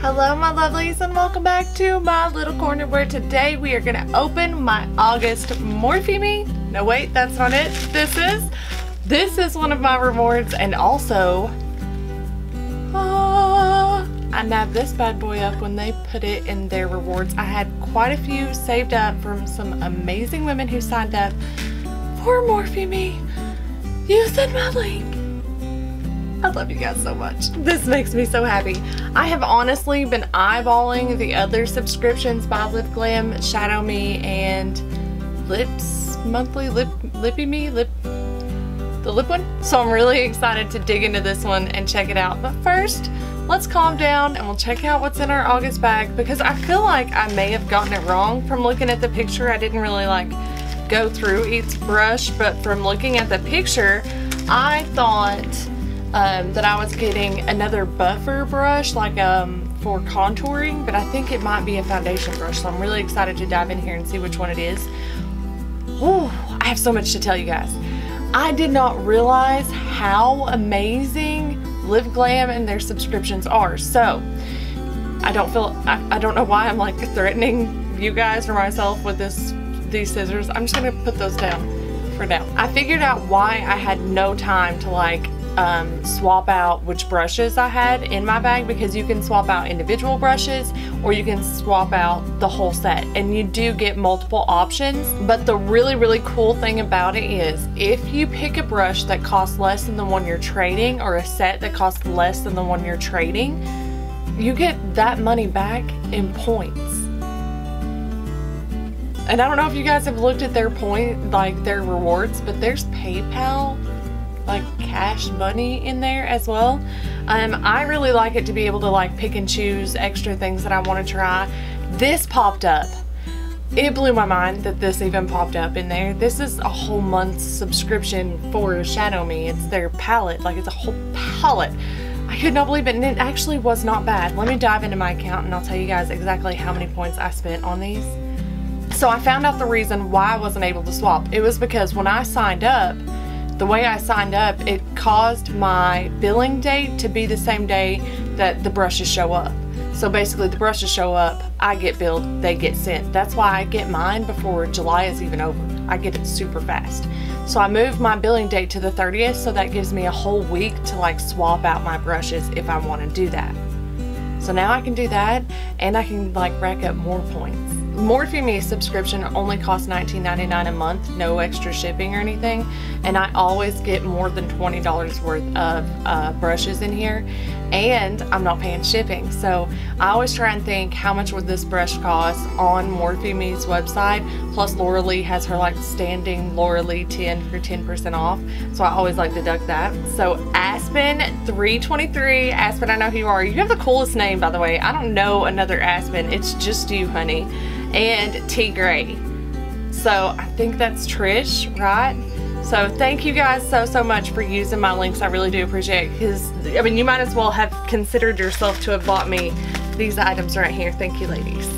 Hello my lovelies and welcome back to my little corner where today we are going to open my August MorpheMe. No wait, that's not it. This is one of my rewards, and also I nabbed this bad boy up when they put it in their rewards. I had quite a few saved up from some amazing women who signed up for MorpheMe using my link. I love you guys so much. This makes me so happy. I have honestly been eyeballing the other subscriptions by Glam, Fashom, and the lip one. So I'm really excited to dig into this one and check it out. But first, let's calm down and we'll check out what's in our August bag, because I feel like I may have gotten it wrong from looking at the picture. I didn't really like go through each brush, but from looking at the picture, I thought that I was getting another buffer brush, like for contouring, but I think it might be a foundation brush, so I'm really excited to dive in here and see which one it is. Ooh, I have so much to tell you guys. I did not realize how amazing Glam and their subscriptions are, so I don't know why I'm like threatening you guys or myself with these scissors. I'm just gonna put those down for now. I figured out why I had no time to like swap out which brushes I had in my bag, because you can swap out individual brushes or you can swap out the whole set, and you do get multiple options. But the really cool thing about it is if you pick a brush that costs less than the one you're trading, or a set that costs less than the one you're trading, you get that money back in points. And I don't know if you guys have looked at their their rewards, but there's PayPal, like cash money in there as well. I really like it to be able to like pick and choose extra things that I want to try. This popped up. It blew my mind that this even popped up in there. This is a whole month's subscription for Fashom. It's their palette, like it's a whole palette. I could not believe it, and it actually was not bad. Let me dive into my account and I'll tell you guys exactly how many points I spent on these. So I found out the reason why I wasn't able to swap. It was because when I signed up, the way I signed up, it caused my billing date to be the same day that the brushes show up. So basically the brushes show up, I get billed, they get sent. That's why I get mine before July is even over. I get it super fast. So I moved my billing date to the 30th, so that gives me a whole week to like swap out my brushes if I want to do that. So now I can do that, and I can like rack up more points. MorpheMe subscription only costs $19.99 a month, no extra shipping or anything, and I always get more than $20 worth of brushes in here, and I'm not paying shipping. So I always try and think, how much would this brush cost on MorpheMe's website? Plus Laura Lee has her like standing Laura Lee 10 for 10% off, so I always like to deduct that. So Aspen 323, Aspen, I know who you are. You have the coolest name, by the way. I don't know another Aspen. It's just you, honey. And T Gray. So I think that's Trish, right? So thank you guys so much for using my links. I really do appreciate it, because I mean, you might as well have considered yourself to have bought me these items right here. Thank you, ladies.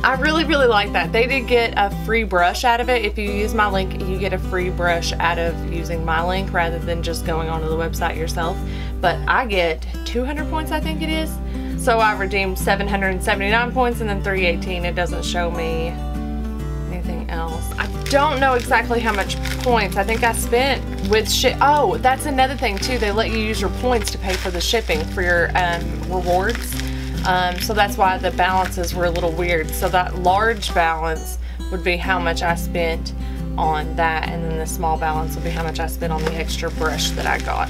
I really like that. They did get a free brush out of it. If you use my link, you get a free brush out of using my link rather than just going onto the website yourself. But I get 200 points, I think it is. So I redeemed 779 points and then 318. It doesn't show me anything else. I don't know exactly how much points. I think I spent with oh, that's another thing too. They let you use your points to pay for the shipping for your rewards. So that's why the balances were a little weird. So that large balance would be how much I spent on that, and then the small balance would be how much I spent on the extra brush that I got.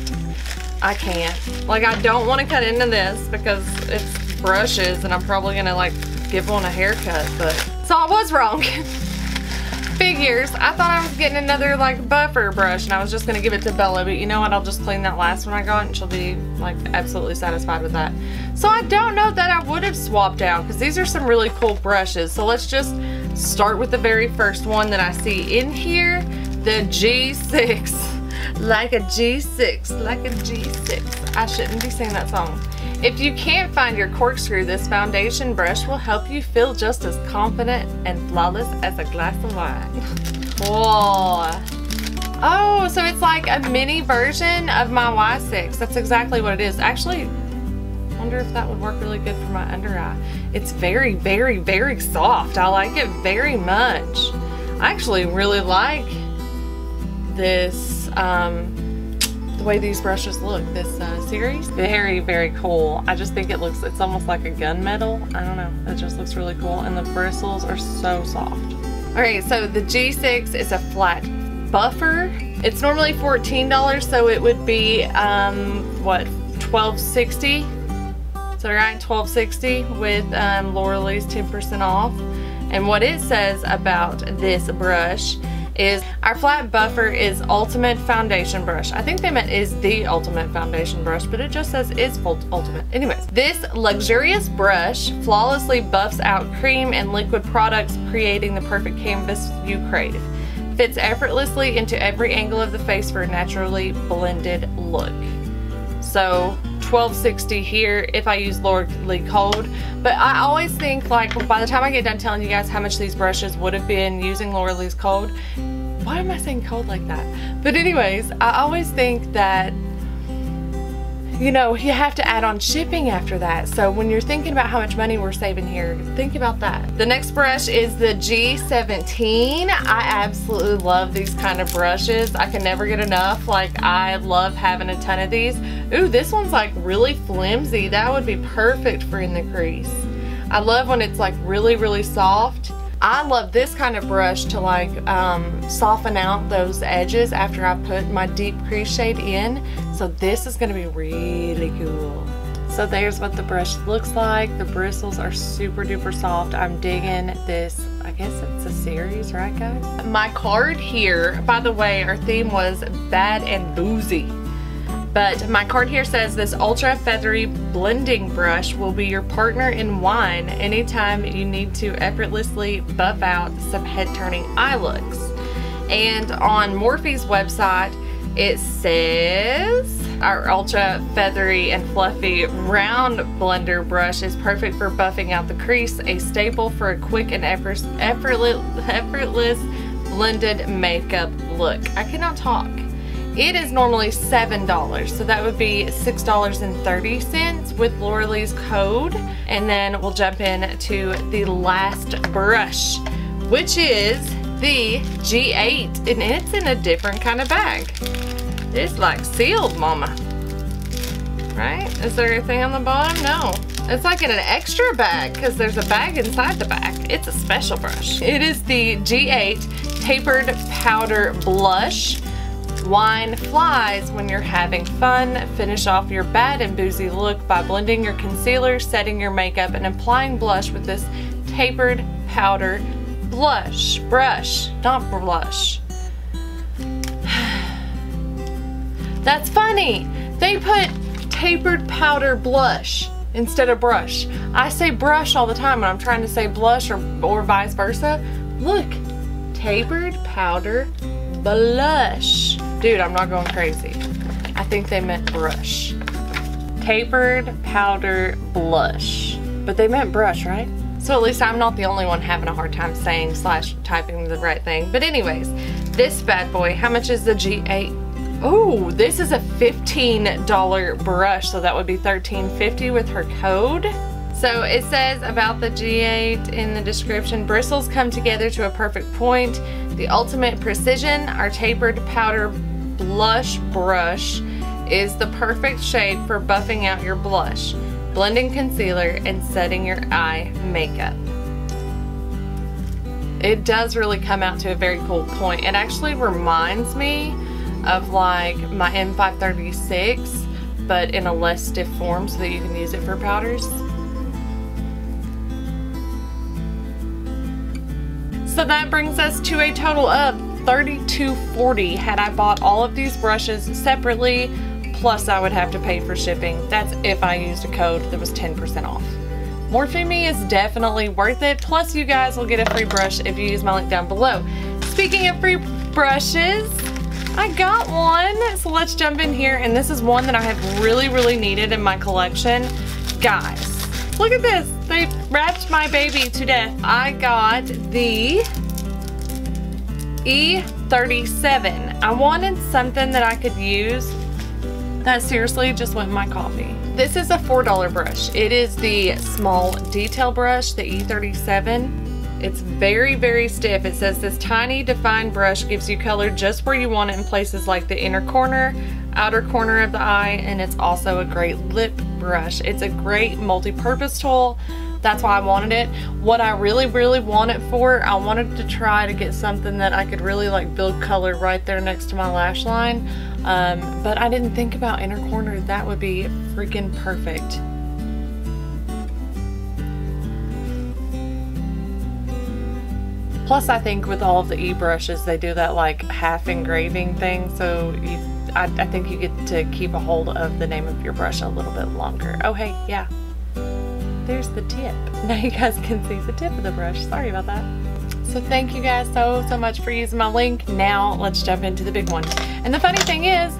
I can't. Like, I don't want to cut into this because it's brushes and I'm probably gonna like give one a haircut, but so I was wrong. Figures. I thought I was getting another like buffer brush and I was just gonna give it to Bella, but you know what? I'll just clean that last one I got and she'll be like absolutely satisfied with that. So I don't know that I would have swapped out, because these are some really cool brushes. So let's just start with the very first one that I see in here, the G6. Like a G6, like a G6. I shouldn't be singing that song. If you can't find your corkscrew, this foundation brush will help you feel just as confident and flawless as a glass of wine. Whoa. Oh, so it's like a mini version of my Y6. That's exactly what it is. Actually, wonder if that would work really good for my under eye. It's very, very, very soft. I like it very much. I actually really like this, the way these brushes look, this series. Very, very cool. I just think it's almost like a gunmetal. I don't know, it just looks really cool, and the bristles are so soft. All right, so the G6 is a flat buffer. It's normally $14, so it would be, what, $12.60? Is that right? $12.60 with Laura Lee's 10% off. And what it says about this brush is our flat buffer is ultimate foundation brush. I think they meant is the ultimate foundation brush, but it just says is ultimate. Anyways, this luxurious brush flawlessly buffs out cream and liquid products, creating the perfect canvas you crave. Fits effortlessly into every angle of the face for a naturally blended look. So $12.60 here if I use Laura Lee Cold, but I always think, like, by the time I get done telling you guys how much these brushes would have been using Laura Lee's Cold, why am I saying cold like that? But anyways, I always think that, you know, you have to add on shipping after that. So when you're thinking about how much money we're saving here, think about that. The next brush is the G17. I absolutely love these kind of brushes. I can never get enough. Like, I love having a ton of these. Ooh, this one's like really flimsy. That would be perfect for in the crease. I love when it's like really, really soft. I love this kind of brush to like soften out those edges after I put my deep crease shade in. So this is going to be really cool. So there's what the brush looks like. The bristles are super duper soft. I'm digging this. I guess it's a series, right guys? My card here, by the way, our theme was bad and boozy. But my card here says this ultra feathery blending brush will be your partner in wine anytime you need to effortlessly buff out some head-turning eye looks. And on Morphe's website, it says our ultra feathery and fluffy round blender brush is perfect for buffing out the crease, a staple for a quick and effortless blended makeup look. I cannot talk. It is normally $7, so that would be $6.30 with Laura Lee's code. And then we'll jump in to the last brush, which is the G8, and it's in a different kind of bag. It's like sealed, mama. Right? Is there anything on the bottom? No. It's like in an extra bag because there's a bag inside the bag. It's a special brush. It is the G8 Tapered Powder Blush. Wine flies when you're having fun. Finish off your bad and boozy look by blending your concealer, setting your makeup, and applying blush with this tapered powder brush, not blush. That's funny. They put tapered powder blush instead of brush. I say brush all the time when I'm trying to say blush or vice versa. Look, tapered powder blush. Dude, I'm not going crazy. I think they meant brush. Tapered powder blush. But they meant brush, right? So at least I'm not the only one having a hard time saying / typing the right thing. But anyways, this bad boy, how much is the G8? Oh, this is a $15 brush, so that would be $13.50 with her code. So it says about the G8 in the description, bristles come together to a perfect point. The ultimate precision, our tapered powder blush brush is the perfect shade for buffing out your blush, blending concealer, and setting your eye makeup. It does really come out to a very cool point. It actually reminds me of like my M536, but in a less stiff form so that you can use it for powders. So that brings us to a total of $32.40 had I bought all of these brushes separately, plus I would have to pay for shipping. That's if I used a code that was 10% off. MorpheMe is definitely worth it, plus you guys will get a free brush if you use my link down below. Speaking of free brushes, I got one, so let's jump in here, and this is one that I have really needed in my collection. Guys, look at this. They wrapped my baby to death. I got the E37. I wanted something that I could use That seriously just went in my coffee. This is a $4 brush. It is the small detail brush, the E37. It's very, very stiff. It says this tiny defined brush gives you color just where you want it in places like the inner corner, outer corner of the eye, and it's also a great lip brush. It's a great multi-purpose tool. That's why I wanted it. What I really, really want it for, I wanted to try to get something that I could really like build color right there next to my lash line. But I didn't think about inner corner. That would be freaking perfect. Plus I think with all of the e-brushes, they do that like half engraving thing. So I think you get to keep a hold of the name of your brush a little bit longer. Oh, hey, yeah. There's the tip. Now you guys can see the tip of the brush. Sorry about that. So thank you guys so much for using my link. Now let's jump into the big one. And the funny thing is,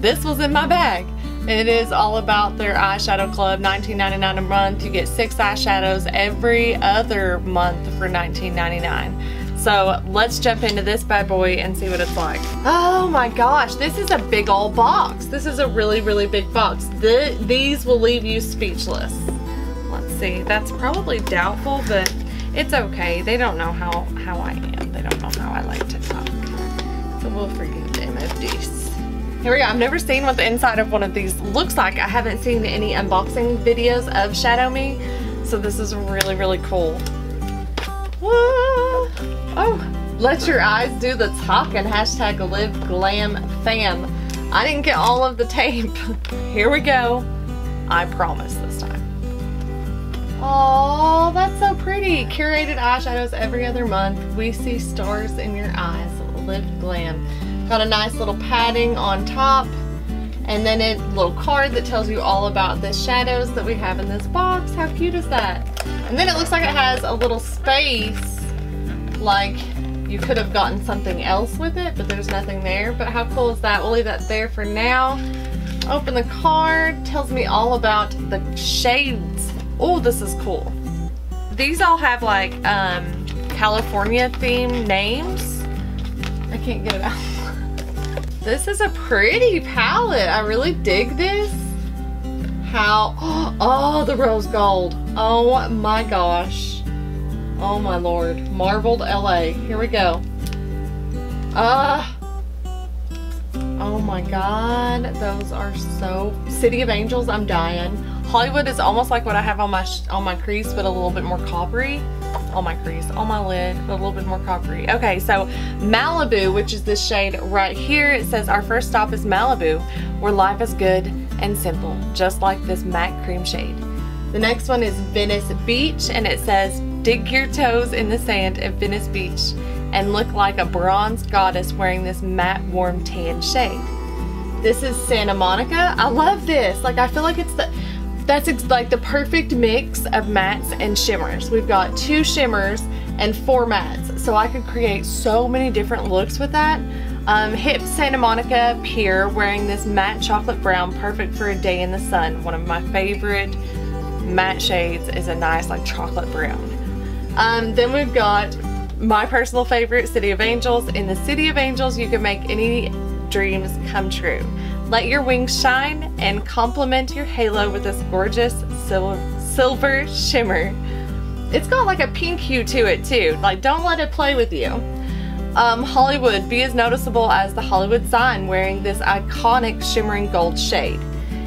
this was in my bag. It is all about their eyeshadow club, $19.99 a month. You get 6 eyeshadows every other month for $19.99. So let's jump into this bad boy and see what it's like. Oh my gosh, this is a big old box. This is a really, really big box. These will leave you speechless. Let's see, that's probably doubtful, but it's okay. They don't know how I am. They don't know how I like to talk. So we'll forgive them of this. Here we go. I've never seen what the inside of one of these looks like. I haven't seen any unboxing videos of Shadow Me, so this is really, really cool. Whoa. Oh, let your eyes do the talking. Hashtag live glam fam. I didn't get all of the tape. Here we go. I promise this time. Oh, that's so pretty. Curated eyeshadows every other month. We see stars in your eyes. Live glam. Got a nice little padding on top, and then a little card that tells you all about the shadows that we have in this box. How cute is that? And then it looks like it has a little space, like you could have gotten something else with it, but there's nothing there. But how cool is that? We'll leave that there for now. Open the card, tells me all about the shades. Oh, this is cool. These all have like California themed names. I can't get it out. This is a pretty palette. I really dig this. How, oh, the rose gold. Oh my gosh. Oh my Lord. Marbled LA. Here we go. Oh my God. Those are so, City of Angels, I'm dying. Hollywood is almost like what I have on my crease, but a little bit more coppery. On my crease, on my lid, but a little bit more coppery. Okay, so Malibu, which is this shade right here, it says our first stop is Malibu, where life is good and simple, just like this matte cream shade. The next one is Venice Beach, and it says dig your toes in the sand at Venice Beach and look like a bronze goddess wearing this matte warm tan shade. This is Santa Monica. I love this. Like, I feel like it's that's like the perfect mix of mattes and shimmers. We've got 2 shimmers and 4 mattes, so I could create so many different looks with that. Hip Santa Monica Pier, wearing this matte chocolate brown, perfect for a day in the sun. One of my favorite matte shades is a nice like chocolate brown. Then we've got my personal favorite, City of Angels. In the City of Angels, you can make any dreams come true. Let your wings shine and complement your halo with this gorgeous silver shimmer. It's got like a pink hue to it too. Like, don't let it play with you. Hollywood, be as noticeable as the Hollywood sign, wearing this iconic shimmering gold shade.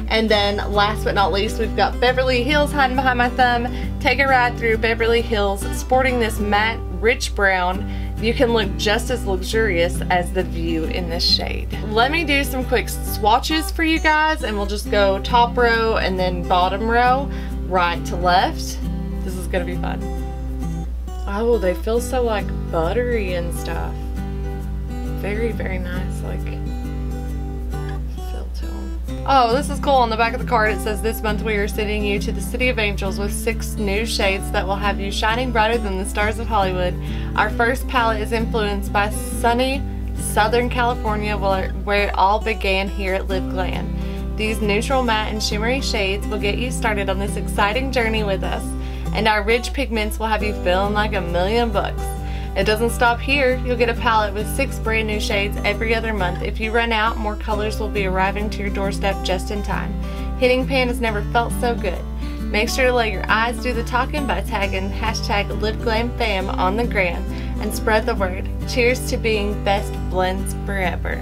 And then last but not least, we've got Beverly Hills hiding behind my thumb. Take a ride through Beverly Hills, sporting this matte rich brown. You can look just as luxurious as the view in this shade. Let me do some quick swatches for you guys, and we'll just go top row and then bottom row, right to left. This is gonna be fun. Oh, they feel so like buttery and stuff. Very, very nice, like feel to them. Oh, this is cool. On the back of the card it says, this month we are sending you to the City of Angels with 6 new shades that will have you shining brighter than the stars of Hollywood. Our first palette is influenced by sunny Southern California, where it all began here at Live Glam. These neutral matte and shimmery shades will get you started on this exciting journey with us, and our rich pigments will have you feeling like $1,000,000 bucks. It doesn't stop here. You'll get a palette with 6 brand new shades every other month. If you run out, more colors will be arriving to your doorstep just in time. Hitting pan has never felt so good. Make sure to let your eyes do the talking by tagging #LivGlamFam on the gram and spread the word. Cheers to being best blends forever.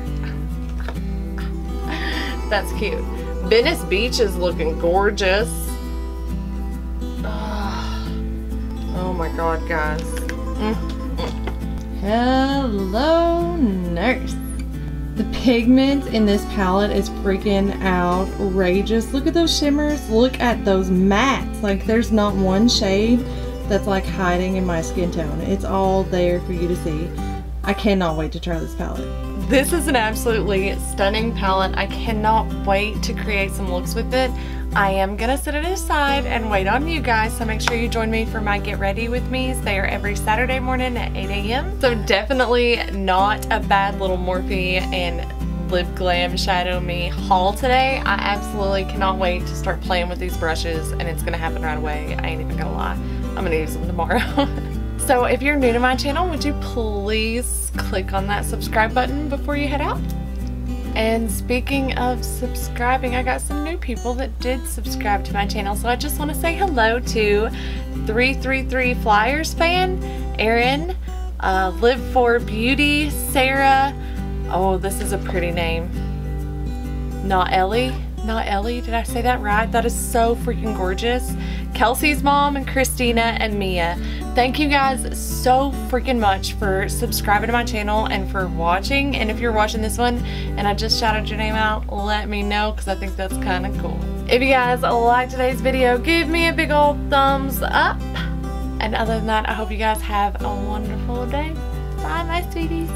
That's cute. Venice Beach is looking gorgeous. Oh my god, guys. Hello, nurse. The pigment in this palette is freaking outrageous. Look at those shimmers. Look at those mattes. Like, there's not one shade that's like hiding in my skin tone. It's all there for you to see. I cannot wait to try this palette. This is an absolutely stunning palette. I cannot wait to create some looks with it. I am gonna set it aside and wait on you guys, so make sure you join me for my Get Ready With Me's. They are every Saturday morning at 8 a.m. So definitely not a bad little Morphe and Live Glam Shadow Me haul today. I absolutely cannot wait to start playing with these brushes, and it's gonna happen right away. I ain't even gonna lie. I'm gonna use them tomorrow. So if you're new to my channel, would you please click on that subscribe button before you head out? And speaking of subscribing, I got some new people that did subscribe to my channel, so I just want to say hello to 333 Flyers fan, Erin, Live for Beauty, Sarah. Oh, this is a pretty name. Not Ellie, did I say that right? That is so freaking gorgeous. Kelsey's mom and Christina and Mia. Thank you guys so freaking much for subscribing to my channel and for watching. And if you're watching this one and I just shouted your name out, let me know, because I think that's kind of cool. If you guys like today's video, give me a big old thumbs up. And other than that, I hope you guys have a wonderful day. Bye, my sweeties.